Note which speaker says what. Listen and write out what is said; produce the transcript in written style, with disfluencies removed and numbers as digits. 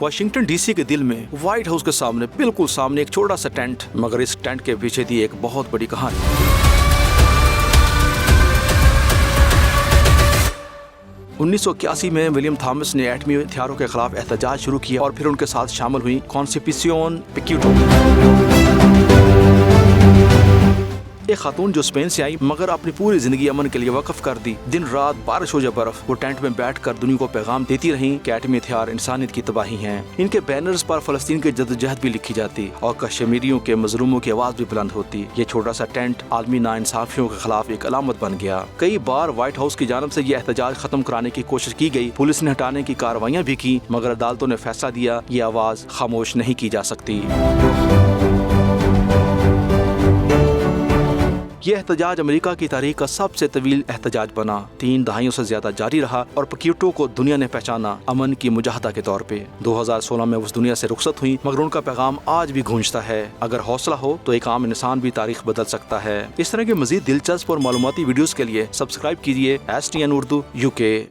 Speaker 1: Washington DC के दिल में व्हाइट हाउस के सामने बिल्कुल सामने एक छोटा सा टेंट, मगर इस टेंट के पीछे थी एक बहुत बड़ी कहानी। 1981 में विलियम थॉमस ने एटमी हथियारों के खिलाफ एहतजाज शुरू किया और फिर उनके साथ शामिल हुई कॉन्स्टिट्यूशन पिक्यूटो, एक खातून जो स्पेन से आई मगर अपनी पूरी जिंदगी अमन के लिए वक्फ कर दी। दिन रात बारिश हो या बर्फ, वो टेंट में बैठकर दुनिया को पैगाम देती रही कि एटमी हथियार इंसानियत की तबाही हैं। इनके बैनर्स पर फलस्तीन की जद्दोजहद भी लिखी जाती और कश्मीरियों के मजलूमों की आवाज भी बुलंद होती। ये छोटा सा टेंट आलमी नाइंसाफियों के खिलाफ एक अलामत बन गया। कई बार व्हाइट हाउस की जानब से ये एहतजाज खत्म कराने की कोशिश की गई, पुलिस ने हटाने की कार्रवाइयाँ भी की, मगर अदालतों ने फैसला दिया ये आवाज खामोश नहीं की जा सकती। ये एहतजाज अमेरिका की तारीख का सबसे तवील एहतजाज बना, 3 दहाइयों से ज्यादा जारी रहा और पिक्यूटो को दुनिया ने पहचाना अमन की मुजाहदा के तौर पे। 2016 में उस दुनिया से रुखसत हुई, मगर उनका पैगाम आज भी गूंजता है। अगर हौसला हो तो एक आम इंसान भी तारीख बदल सकता है। इस तरह के मजीद दिलचस्प और मालूमाती वीडियोस के लिए सब्सक्राइब कीजिए STN Urdu UK।